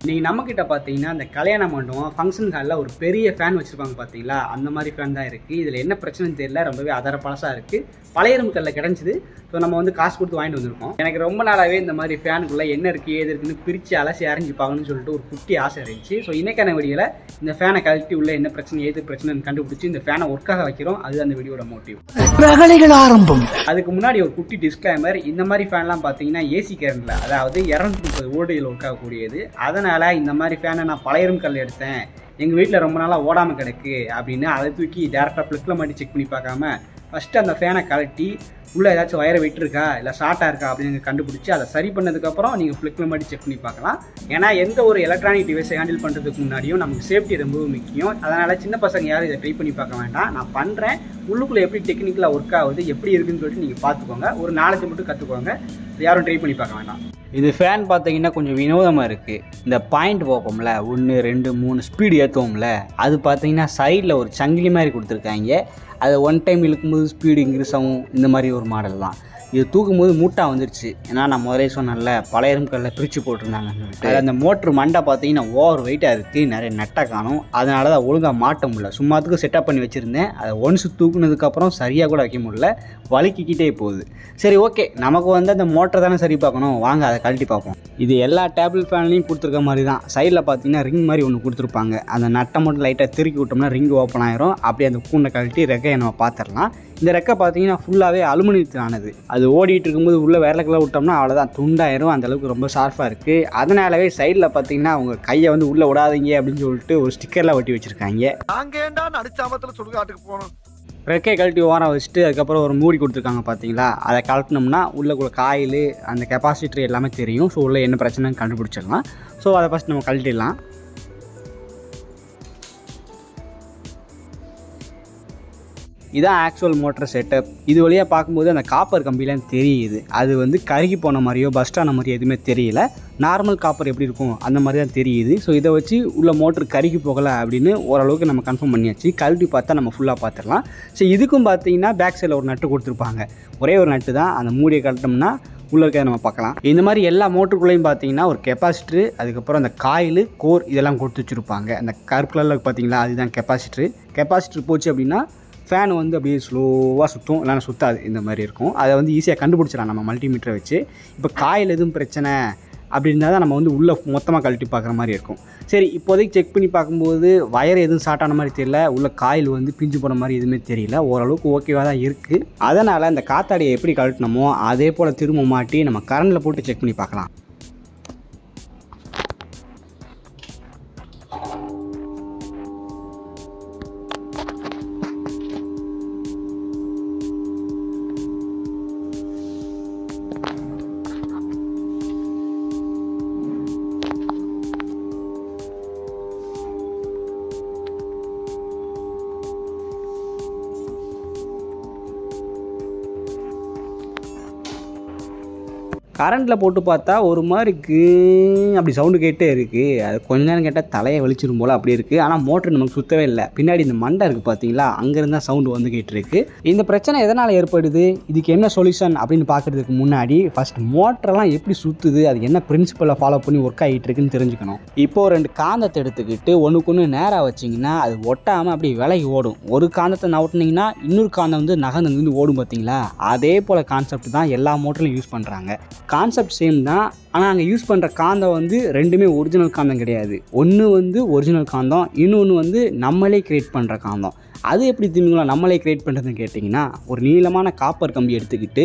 நீங்கள் நம்மக்கிட்ட பார்த்தீங்கன்னா அந்த கல்யாண மண்டபம் ஃபங்க்ஷன் ஹாலில் ஒரு பெரிய ஃபேன் வச்சுருப்பாங்க பார்த்தீங்களா, அந்த மாதிரி ஃபேன் தான் இருக்குது. இதில் என்ன பிரச்சனைன்னு தெரியல, ரொம்பவே அதர பழசாக இருக்குது. பழைய இரும்புக்கல்ல கிடச்சிது. ஸோ நம்ம வந்து காசு கொடுத்து வாங்கிட்டு வந்திருக்கோம். எனக்கு ரொம்ப நாளாகவே இந்த மாதிரி ஃபேனுக்குள்ளே என்ன இருக்குது ஏது இருக்குன்னு பிரித்து அலசி அரைஞ்சி பார்க்கணும்னு சொல்லிட்டு ஒரு குட்டி ஆசை இருந்துச்சு. ஸோ இன்னைக்கான வீடியோவில் இந்த ஃபேனை கழட்டி உள்ள என்ன பிரச்சனை ஏது பிரச்சனைன்னு கண்டுபிடிச்சி இந்த ஃபேனை ஒர்க்காக வைக்கிறோம். அது அந்த வீடியோட மோட்டிவ். ஆரம்பம். அதுக்கு முன்னாடி ஒரு குட்டி டிஸ்க்ளைமர். இந்த மாதிரி ஃபேன்லாம் பார்த்தீங்கன்னா ஏசி கரண்டில், அதாவது 230 வோல்டேஜில் ஒர்க் ஆகக்கூடியது. அதனால் இந்த மாதிரி ஃபேனை நான் பழைய இரும்புக்கல்ல எடுத்தேன், எங்கள் வீட்டில் ரொம்ப நாளாக ஓடாமல் கிடக்கு அப்படின்னு அதை தூக்கி டேரெக்டாக ப்ளக்கில் மாட்டி செக் பண்ணி பார்க்காம ஃபஸ்ட்டு அந்த ஃபேனை கழட்டி உள்ளே ஏதாச்சும் வயரை விட்டுருக்கா இல்லை ஷார்ட்டாக இருக்கா அப்படின்னு கண்டுபிடிச்சி அதை சரி பண்ணதுக்கப்புறம் நீங்கள் ப்ளக்கில் மாட்டி செக் பண்ணி பார்க்கலாம். ஏன்னா எந்த ஒரு எலக்ட்ரானிக் டிவைஸை ஹேண்டில் பண்ணுறதுக்கு முன்னாடியும் நமக்கு சேஃப்டி ரொம்ப முக்கியம். அதனால் சின்ன பசங்க யாரும் இதை ட்ரை பண்ணி பார்க்க வேண்டாம். நான் பண்ணுறேன், உள்ளுக்குள்ளே எப்படி டெக்னிக்கலாக ஒர்க் ஆகுது எப்படி இருக்குன்னு சொல்லிட்டு நீங்கள் பார்த்துக்கோங்க. ஒரு நாலேஜ் மட்டும் கற்றுக்கோங்க, யாரும் ட்ரை பண்ணி பார்க்க வேண்டாம். இது ஃபேன் பார்த்தீங்கன்னா கொஞ்சம் வினோதமாக இருக்குது. இந்த பாயிண்ட் பார்ப்போம்ல, 1 2 3 ஸ்பீடு ஏற்றுவோம்ல, அது பார்த்தீங்கன்னா சைடில் ஒரு சங்கிலி மாதிரி கொடுத்துருக்காங்க. அதை ஒன் டைம் இழுக்கும்போது ஸ்பீடு இன்க்ரீஸ் ஆகும். இந்த மாதிரி ஒரு மாடல் தான் இது. தூக்கும் போது மூட்டா வந்துருச்சு. ஏன்னா நான் முதலே சொன்னேன்ல பழைய இரும்புக்கல்ல பிரித்து போட்டிருந்தாங்கன்னு சொல்லிட்டு. அந்த மோட்ரு மண்டை பார்த்தீங்கன்னா ஓவர் வெயிட்டாக இருக்குது, நிறைய நட்டை காணும். அதனால தான் ஒழுங்காக மாட்ட முடியல. சும்மாத்துக்கு செட்டப் பண்ணி வச்சுருந்தேன். அதை ஒன்ஸ் தூக்குனதுக்கப்புறம் சரியாக கூட வைக்க முடியல, வலிக்கிக்கிட்டே போகுது. சரி ஓகே, நமக்கு வந்து அந்த மோட்டரை தானே சரி பார்க்கணும், வாங்க அதை கழட்டி பார்ப்போம். இது எல்லா டேபிள் ஃபேன்லையும் கொடுத்துருக்க மாதிரி தான். சைடில் பார்த்தீங்கன்னா ரிங் மாதிரி ஒன்று கொடுத்துருப்பாங்க. அந்த நட்டை மட்டும் லைட்டாக திருக்கி விட்டோம்னா ரிங் ஓப்பன் ஆயிரும். அப்படியே அந்த கூண்டை கழட்டி ரெக்கையை நம்ம பார்த்துடலாம். இந்த ரெக்கை பார்த்தீங்கன்னா ஃபுல்லாகவே அலுமினியத்திலானது. அது ஓடிட்டு இருக்கும்போது உள்ளே வேலைக்குள்ளே விட்டோம்னா அவ்வளோதான், துண்டாயிரும். அந்தளவுக்கு ரொம்ப ஷார்ப்பாக இருக்குது. அதனாலவே சைடில் பார்த்தீங்கன்னா அவங்க கையை வந்து உள்ளே விடாதீங்க அப்படின்னு சொல்லிட்டு ஒரு ஸ்டிக்கர்லாம் ஒட்டி வச்சுருக்காங்க. ரெக்கையை கழட்டி ஓரம் வச்சுட்டு அதுக்கப்புறம் ஒரு மூடி கொடுத்துருக்காங்க பார்த்தீங்களா, அதை கழட்டினோம்னா உள்ளே காயில் அந்த கெப்பாசிட்டர் எல்லாமே தெரியும். ஸோ உள்ளே என்ன பிரச்சனைன்னு கண்டுபிடிச்சிடலாம். ஸோ அதை ஃபஸ்ட் நம்ம கழட்டிடலாம். இதான் ஆக்சுவல் மோட்டர் செட்டப். இது வழியாக பார்க்கும்போது அந்த காப்பர் கம்பிலாம் தெரியுது. அது வந்து கருகி போன மாதிரியோ பஸ்டான மாதிரியோ எதுவுமே தெரியல. நார்மல் காப்பர் எப்படி இருக்கும் அந்த மாதிரி தான் தெரியுது. ஸோ இதை வச்சு உள்ள மோட்ரு கருகி போகலை அப்படின்னு ஓரளவுக்கு நம்ம கன்ஃபார்ம் பண்ணியாச்சு. கழட்டி பார்த்தா நம்ம ஃபுல்லாக பார்த்துடலாம். ஸோ இதுக்கும் பார்த்தீங்கன்னா பேக் சைடில் ஒரு நட்டு கொடுத்துருப்பாங்க. ஒரே ஒரு நட்டு தான். அந்த மூடியை கழட்டோம்னா உள்ளே இருக்க நம்ம பார்க்கலாம். இந்த மாதிரி எல்லா மோட்டருக்குள்ளேயும் பார்த்தீங்கன்னா ஒரு கெப்பாசிட்டரு, அதுக்கப்புறம் அந்த காயில் கோர் இதெல்லாம் கொடுத்து வச்சுருப்பாங்க. அந்த கருப்பு கலரில் பார்த்தீங்களா, அதுதான் கெப்பாசிட்டரு. கெப்பாசிட்டர் போச்சு அப்படின்னா ஃபேன் வந்து அப்படியே ஸ்லோவாக சுற்றும், இல்லைன்னா சுற்றாது. இந்த மாதிரி இருக்கும். அதை வந்து ஈஸியாக கண்டுபிடிச்சிடலாம் நம்ம மல்டிமீட்டரை வச்சு. இப்போ காயில் எதுவும் பிரச்சனை அப்படின்னா தான் நம்ம வந்து உள்ளே மொத்தமாக கழட்டி பார்க்குற மாதிரி இருக்கும். சரி, இப்போதைக்கு செக் பண்ணி பார்க்கும்போது வயர் எதுவும் ஷார்ட் ஆன மாதிரி தெரியல, உள்ள காயில் வந்து பிஞ்சு போன மாதிரி எதுவுமே தெரியல. ஓரளவுக்கு ஓகேவாக தான் இருக்குது. அதனால் அந்த காத்தாடியை எப்படி கழட்டினமோ அதே போல் திரும்ப மாட்டி நம்ம கரண்டில் போட்டு செக் பண்ணி பார்க்கலாம். கரண்டில் போட்டு பார்த்தா ஒரு மாதிரி அப்படி சவுண்டு கேட்டே இருக்குது. அது கொஞ்ச நேரம் கேட்டால் தலையை வலிச்சிடும் போல் அப்படி இருக்குது. ஆனால் மோட்ரு நமக்கு சுற்றவே இல்லை. பின்னாடி இந்த மண்டை இருக்குது பார்த்தீங்களா, அங்கேருந்து தான் சவுண்டு வந்து கேட்டுருக்கு. இந்த பிரச்சனை எதனால் ஏற்படுது, இதுக்கு என்ன சொல்யூஷன் அப்படின்னு பார்க்குறதுக்கு முன்னாடி ஃபஸ்ட் மோட்டரெல்லாம் எப்படி சுற்றுது, அது என்ன பிரின்சிபலை ஃபாலோ பண்ணி ஒர்க் ஆகிட்டு இருக்குன்னு தெரிஞ்சுக்கணும். இப்போது 2 காந்தத்தை எடுத்துக்கிட்டு ஒன்றுக்கு ஒன்று நேராக வச்சிங்கன்னா அது ஒட்டாமல் அப்படி விலகி ஓடும். ஒரு காந்தத்தை நவுட்டினீங்கன்னா இன்னொரு காந்தம் வந்து நகர்ந்து ஓடும் பார்த்தீங்களா. அதே போல் கான்செப்ட் தான் எல்லா மோட்டர்லையும் யூஸ் பண்ணுறாங்க. கான்செப்ட் சேம் தான். ஆனால் அங்கே யூஸ் பண்ணுற காந்தம் வந்து ரெண்டுமே ஒரிஜினல் காந்தம் கிடையாது. ஒன்று வந்து ஒரிஜினல் காந்தம், இன்னொன்று வந்து நம்மளே கிரியேட் பண்ணுற காந்தம். அது எப்படி திரும்பிங்களா நம்மளே கிரியேட் பண்ணுறதுன்னு கேட்டிங்கன்னா, ஒரு நீளமான காப்பர் கம்பி எடுத்துக்கிட்டு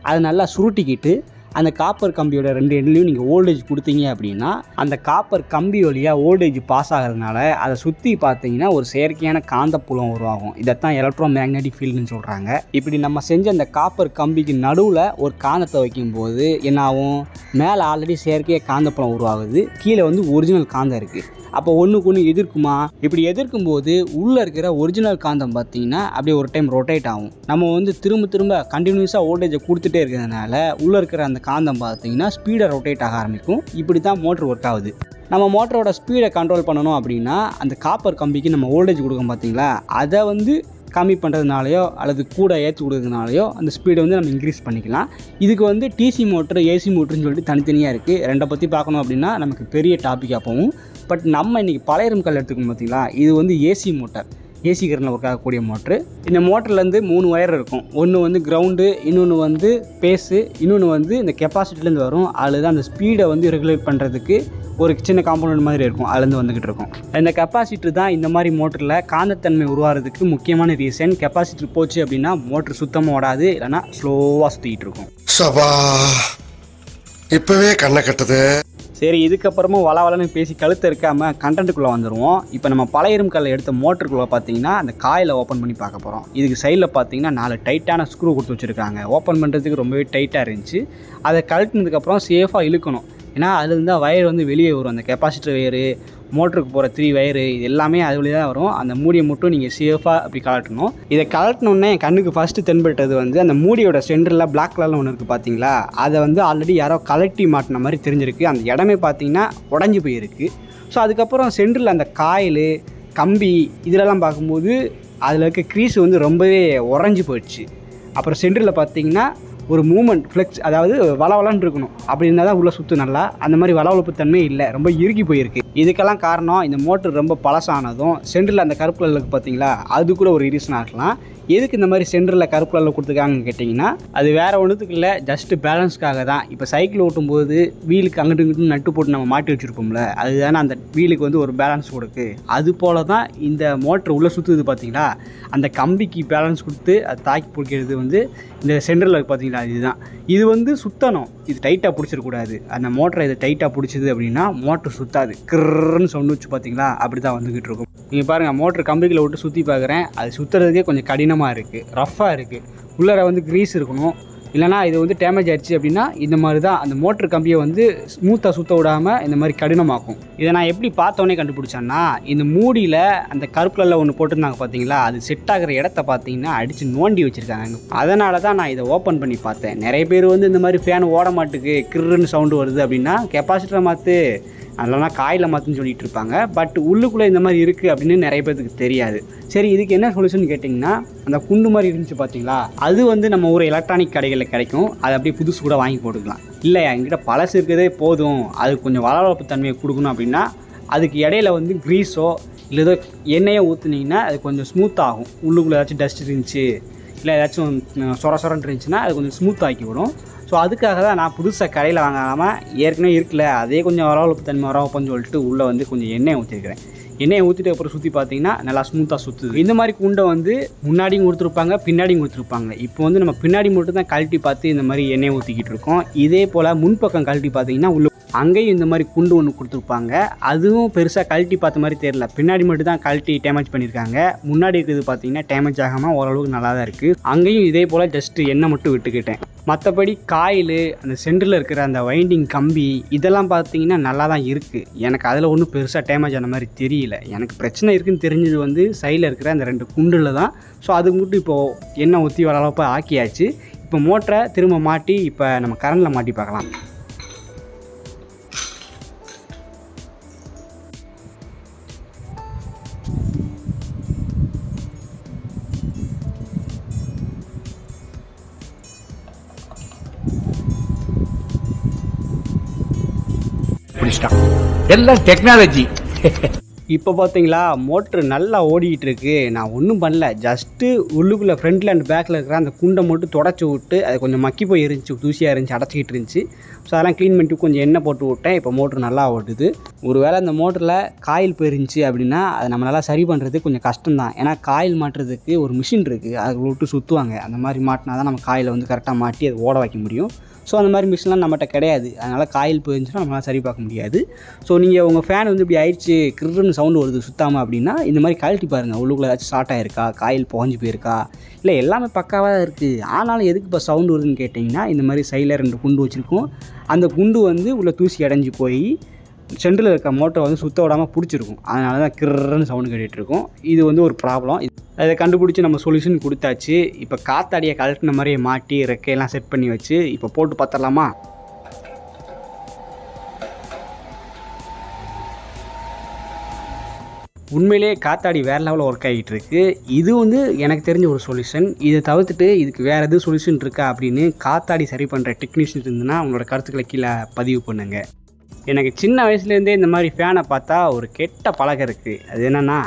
அதை நல்லா சுருட்டிக்கிட்டு அந்த காப்பர் கம்பியோட 2 எண்ட்லையும் நீங்கள் வோல்டேஜ் கொடுத்தீங்க அப்படின்னா அந்த காப்பர் கம்பி வழியாக வோல்டேஜ் பாஸ் ஆகிறதுனால அதை சுற்றி பார்த்தீங்கன்னா ஒரு செயற்கையான காந்தப்புலம் உருவாகும். இதைத்தான் எலக்ட்ரோ மேக்னெட்டிக் ஃபீல்டுன்னு சொல்கிறாங்க. இப்படி நம்ம செஞ்ச அந்த காப்பர் கம்பிக்கு நடுவில் ஒரு காந்தத்தை வைக்கும்போது என்ன ஆகும், மேலே ஆல்ரெடி செயற்கையாக காந்தப்புலம் உருவாகுது, கீழே வந்து ஒரிஜினல் காந்தம் இருக்குது. அப்போ ஒன்றுக்கு ஒன்று எதிர்க்குமா? இப்படி எதிர்க்கும் போது உள்ளே இருக்கிற ஒரிஜினல் காந்தம் பார்த்தீங்கன்னா அப்படியே ஒரு டைம் ரொட்டேட் ஆகும். நம்ம வந்து திரும்ப கண்டினியூஸாக வோல்டேஜை கொடுத்துட்டே இருக்கிறதுனால உள்ளே இருக்கிற அந்த காந்தம் பார்த்தீங்கன்னா ஸ்பீடை ரொட்டேட் ஆக ஆரம்பிக்கும். இப்படி தான் மோட்ரு ஒர்க் ஆகுது. நம்ம மோட்டரோட ஸ்பீடை கண்ட்ரோல் பண்ணணும் அப்படின்னா அந்த காப்பர் கம்பிக்கு நம்ம வோல்டேஜ் கொடுக்கோம் பார்த்தீங்களா, அதை வந்து கம்மி பண்ணுறதுனாலையோ அல்லது கூட ஏற்றி கொடுக்குறதுனாலையோ அந்த ஸ்பீடை வந்து நம்ம இன்க்ரீஸ் பண்ணிக்கலாம். இதுக்கு வந்து டிசி மோட்ரு, ஏசி மோட்ருன்னு சொல்லிட்டு தனித்தனியாக இருக்குது. ரெண்டை பற்றி பார்க்கணும் அப்படின்னா நமக்கு பெரிய டாப்பிக்காக போகும். பட் நம்ம இன்றைக்கி பழைய இரும்புக்கல் எடுத்துக்கணும் பார்த்தீங்களா, இது வந்து ஏசி மோட்டார், ஏசி கரண்டில் ஒர்க் ஆகக்கூடிய மோட்ரு. இந்த மோட்டர்லேருந்து 3 ஒயர் இருக்கும். ஒன்று வந்து கிரவுண்டு, இன்னொன்று வந்து பேஸு, இன்னொன்று வந்து இந்த கெப்பாசிட்டிலேருந்து வரும். அதில் தான் அந்த ஸ்பீடை வந்து ரெகுலேட் பண்ணுறதுக்கு ஒரு சின்ன காம்பவுண்ட் மாதிரி இருக்கும், அதுலேருந்து வந்துக்கிட்டு இருக்கும். இந்த கெப்பாசிட்டர் தான் இந்த மாதிரி மோட்டரில் காந்தத்தன்மை உருவாகிறதுக்கு முக்கியமான ரீசன். கெப்பாசிட்டர் போச்சு அப்படின்னா மோட்ரு சுத்தமாக ஓடாது, இல்லைனா ஸ்லோவாக சுற்றிக்கிட்டு இருக்கும். இப்போவே கண்ணை கட்டுது. சரி, இதுக்கப்புறமும் வளவலன்னு பேசி கழுத்து இருக்காமல் கண்டென்ட்டுக்குள்ளே வந்துடுவோம். இப்போ நம்ம பழைய இரும்புக்கல்லை எடுத்த மோட்டருக்குள்ளே பார்த்தீங்கன்னா அந்த காயில் ஓப்பன் பண்ணி பார்க்க போகிறோம். இதுக்கு சைடில் பார்த்தீங்கன்னா 4 டைட்டான ஸ்க்ரூ கொடுத்து வச்சுருக்காங்க. ஓப்பன் பண்ணுறதுக்கு ரொம்பவே டைட்டாக இருந்துச்சு. அதை கழட்டினதுக்கப்புறம் சேஃபாக இழுக்கணும். ஏன்னா அதுலேருந்து தான் வயர் வந்து வெளியே வரும். அந்த கெப்பாசிட்டர் வயரு, மோட்டருக்கு போகிற 3 வயரு, இது எல்லாமே அது வழியாக தான் வரும். அந்த மூடியை மட்டும் நீங்கள் சேஃபாக அப்படி கலட்டணும். இதை கலட்டினோடனே என் கண்ணுக்கு ஃபஸ்ட்டு தென்பட்டது வந்து அந்த மூடியோட சென்டரில் பிளாக் கலரில் ஒன்று இருக்குது பார்த்தீங்களா, அதை வந்து ஆல்ரெடி யாரோ கலட்டி மாட்டின மாதிரி தெரிஞ்சிருக்கு. அந்த இடமே பார்த்தீங்கன்னா உடஞ்சி போயிருக்கு. ஸோ அதுக்கப்புறம் சென்டரில் அந்த காயில், கம்பி இதிலெல்லாம் பார்க்கும்போது அதில் இருக்க க்ரீஸ் வந்து ரொம்பவே உறைஞ்சி போயிடுச்சு. அப்புறம் சென்டரில் பார்த்தீங்கன்னா ஒரு மூமெண்ட் ஃப்ளெக்ஸ், அதாவது வளவலன்னு இருக்கணும். அப்படி இருந்தால் தான் உள்ளே சுற்று நல்லா. அந்த மாதிரி வளவளப்பு தன்மை இல்லை, ரொம்ப இறுகி போயிருக்கு. இதுக்கெல்லாம் காரணம் இந்த மோட்டர் ரொம்ப பழசானதும் சென்டரில் அந்த கருப்பு கலருக்கு பார்த்தீங்களா, அது கூட ஒரு ரீசனாக இருக்கலாம். எதுக்கு இந்த மாதிரி சென்டரில் கருப்பு கலரில் கொடுத்துருக்காங்கன்னு கேட்டிங்கன்னா, அது வேறு ஒன்றுத்துக்கு இல்லை, ஜஸ்ட்டு பேலன்ஸ்க்காக தான். இப்போ சைக்கிள் ஓட்டும்போது வீலுக்கு அங்கிட்டு இங்கிட்டு நட்டு போட்டு நம்ம மாட்டி வச்சுருப்போம்ல, அதுதானே அந்த வீலுக்கு வந்து ஒரு பேலன்ஸ் கொடுக்கு. அது போல தான் இந்த மோட்ரு உள்ளே சுற்றுது பார்த்தீங்களா, அந்த கம்பிக்கு பேலன்ஸ் கொடுத்து அது தாக்கி பிடிக்கிறது வந்து இந்த சென்டரில் பார்த்தீங்களா, இதுதான். இது வந்து சுற்றணும், இது டைட்டாக பிடிச்சிடக்கூடாது. அந்த மோட்டரை இதை டைட்டாக பிடிச்சிது அப்படின்னா மோட்ரு சுற்றாது. கிர்ன்னு சவுண்டு வச்சு பார்த்தீங்களா, அப்படி தான் வந்துக்கிட்டு இருக்கும். நீங்கள் பாருங்கள், மோட்ரு கம்பிகளை விட்டு சுற்றி பார்க்குறேன். அது சுற்றுறதுக்கே கொஞ்சம் கடினமாக இருக்குது, ரஃப்பாக இருக்குது. உள்ளார வந்து க்ரீஸ் இருக்கணும். இல்லைனா இது வந்து டேமேஜ் ஆகிடுச்சு அப்படின்னா இந்த மாதிரி தான் அந்த மோட்ரு கம்பியை வந்து ஸ்மூத்தாக சுற்ற விடாமல் இந்த மாதிரி கடினமாக்கும். இதை நான் எப்படி பார்த்தோன்னே கண்டுபிடிச்சேன்னா, இந்த மூடியில் அந்த கருப்புல ஒன்று போட்டிருந்தாங்க பார்த்தீங்களா, அது செட் ஆகிற இடத்த பார்த்தீங்கன்னா அடித்து நோண்டி வச்சுருக்காங்க. அதனால தான் நான் இதை ஓப்பன் பண்ணி பார்த்தேன். நிறைய பேர் வந்து இந்த மாதிரி ஃபேன் ஓட மாட்டுக்கு, கிர்ன்னு சவுண்டு வருது அப்படின்னா கெப்பாசிட்டரை மாற்று, அதெல்லாம் காயில் மாற்றுன்னு சொல்லிட்டு இருப்பாங்க. பட் உள்ளுக்குள்ளே இந்த மாதிரி இருக்குது அப்படின்னு நிறைய பேருக்கு தெரியாது. சரி, இதுக்கு என்ன சொல்யூஷன் கேட்டிங்கன்னா, அந்த குண்டு மாதிரி இருந்துச்சு பார்த்தீங்களா, அது வந்து நம்ம ஒரு எலக்ட்ரானிக் கடைகளில் கிடைக்கும். அதை அப்படியே புதுசு கூட வாங்கி போட்டுக்கலாம். இல்லை என்கிட்ட பழசு இருக்கிறதே போதும், அதுக்கு கொஞ்சம் வளவளப்பு தன்மையை கொடுக்கணும் அப்படின்னா அதுக்கு இடையில வந்து க்ரீஸோ இல்லை ஏதோ எண்ணெயோ ஊற்றுனீங்கன்னா அது கொஞ்சம் ஸ்மூத்தாகும். உள்ளுக்குள்ளே ஏதாச்சும் டஸ்ட் இருந்துச்சு, இல்லை ஏதாச்சும் சொரன்னு இருந்துச்சுன்னா அது கொஞ்சம் ஸ்மூத் ஆக்கி விடும். ஸோ அதுக்காக தான் நான் புதுசாக கடையில் வாங்காமல் ஏற்கனவே இருக்குல்ல அதே கொஞ்சம் வளவளப்பு தன்மை வரப்போன்னு சொல்லிட்டு உள்ளே வந்து கொஞ்சம் எண்ணெய் ஊற்றிருக்கிறேன். எண்ணெயை ஊற்றிட்டு அப்புறம் சுற்றி பார்த்தீங்கன்னா நல்லா ஸ்மூத்தாக சுற்றுது. இந்த மாதிரி குண்டை வந்து முன்னாடியும் கொடுத்துருப்பாங்க, பின்னாடியும் கொடுத்துருப்பாங்க. இப்போ வந்து நம்ம பின்னாடி மட்டும் தான் கழட்டி பார்த்து இந்த மாதிரி எண்ணெய் ஊற்றிக்கிட்டு இருக்கோம். இதே போல் முன்பக்கம் கழட்டி பார்த்தீங்கன்னா உள்ள அங்கேயும் இந்த மாதிரி குண்டு ஒன்று கொடுத்துருப்பாங்க. அதுவும் பெருசாக கழட்டி பார்த்த மாதிரி தெரியல, பின்னாடி மட்டும் தான் கழட்டி டேமேஜ் பண்ணியிருக்காங்க. முன்னாடி இருக்கிறது பார்த்தீங்கன்னா டேமேஜ் ஆகாமல் ஓரளவுக்கு நல்லா தான் இருக்குது. அங்கேயும் இதே போல் ஜஸ்ட்டு எண்ணெய் மட்டும் விட்டுக்கிட்டேன். மற்றபடி காயில், அந்த சென்டரில் இருக்கிற அந்த வைண்டிங் கம்பி இதெல்லாம் பார்த்தீங்கன்னா நல்லா தான் இருக்குது. எனக்கு அதில் ஒன்றும் பெருசாக டேமேஜ் ஆன மாதிரி தெரியல. எனக்கு பிரச்சனை இருக்குதுன்னு தெரிஞ்சது வந்து சைடில் இருக்கிற அந்த 2 குண்டில் தான். ஸோ அது மட்டும் இப்போது எண்ணெய் ஊற்றி வரளவுக்கு ஆக்கியாச்சு. இப்போ மோட்டரை திரும்ப மாட்டி இப்போ நம்ம கரண்டில் மாட்டி பார்க்கலாம். எல்லாம் டெக்னாலஜி. இப்போ பார்த்தீங்களா மோட்ரு நல்லா ஓடிக்கிட்டு இருக்கு. நான் ஒன்றும் பண்ணல, ஜஸ்ட்டு உள்ளுக்குள்ளே ஃப்ரண்ட்டில் அண்ட் பேக்கில் இருக்கிற அந்த குண்டை மட்டும் தொடச்சி விட்டு அது கொஞ்சம் மக்கி போய் இருந்துச்சு, தூசியாக இருந்துச்சு, அடைச்சிக்கிட்டு இருந்துச்சு. ஸோ அதெல்லாம் க்ளீன் பண்ணிட்டு கொஞ்சம் எண்ணெய் போட்டு விட்டேன். இப்போ மோட்ரு நல்லா ஓடுது. ஒரு வேளை அந்த மோட்டரில் காயில் போயிருந்துச்சு அப்படின்னா அதை நம்ம நல்லா சரி பண்ணுறது கொஞ்சம் கஷ்டம்தான். ஏன்னா காயில் மாட்டுறதுக்கு ஒரு மிஷின் இருக்குது, அதை விட்டு சுற்றுவாங்க. அந்த மாதிரி மாட்டினா தான் நம்ம காயில் வந்து கரெக்டாக மாட்டி அதை ஓட வைக்க முடியும். ஸோ அந்த மாதிரி மிஷின்லாம் நம்மகிட்ட கிடையாது. அதனால் காயில் போயிருந்துச்சுன்னா நம்மளால் சரி பார்க்க முடியாது. ஸோ நீங்கள் உங்கள் ஃபேன் வந்து இப்படி ஆயிடுச்சு, கிருன்னு சவுண்டு வருது சுத்தாமல் அப்படின்னா இந்த மாதிரி கழட்டி பாருங்கள். உள்ளுக்குள்ளே ஏதாச்சும் ஷார்ட் ஆகிருக்கா, காயில் புகஞ்சு போயிருக்கா, இல்லை எல்லாமே பக்காவாக தான் இருக்குது. ஆனாலும் எதுக்கு இப்போ சவுண்டு வருதுன்னு கேட்டிங்கன்னா, இந்த மாதிரி சைடில் 2 குண்டு வச்சுருக்கோம். அந்த குண்டு வந்து உள்ள தூசி அடைஞ்சி போய் சென்டரில் இருக்க மோட்டரை வந்து சுத்த விடாமல் பிடிச்சிருக்கும். அதனால தான் கிர்ன்னு சவுண்டு கேட்டுட்ருக்கோம். இது வந்து ஒரு ப்ராப்ளம். அதை கண்டுபிடிச்சி நம்ம சொல்யூஷன் கொடுத்தாச்சு. இப்போ காத்தாடியை கழட்டின மாதிரியே மாட்டி ரெக்கையெல்லாம் செட் பண்ணி வச்சு இப்போ போட்டு பார்த்துடலாமா? உண்மையிலேயே காத்தாடி வேறு லெவலில் ஒர்க் ஆகிட்டு இருக்கு. இது வந்து எனக்கு தெரிஞ்ச ஒரு சொல்யூஷன். இதை தவிர்த்துட்டு இதுக்கு வேறு எதுவும் சொல்யூஷன் இருக்கா அப்படின்னு காத்தாடி சரி பண்ணுற டெக்னீஷியன் இருந்ததுன்னா உங்களோட கருத்துக்களை கீழே பதிவு பண்ணுங்கள். எனக்கு சின்ன வயசுலேருந்தே இந்த மாதிரி ஃபேனை பார்த்தா ஒரு கெட்ட பழக்கம் இருக்குது. அது என்னென்னா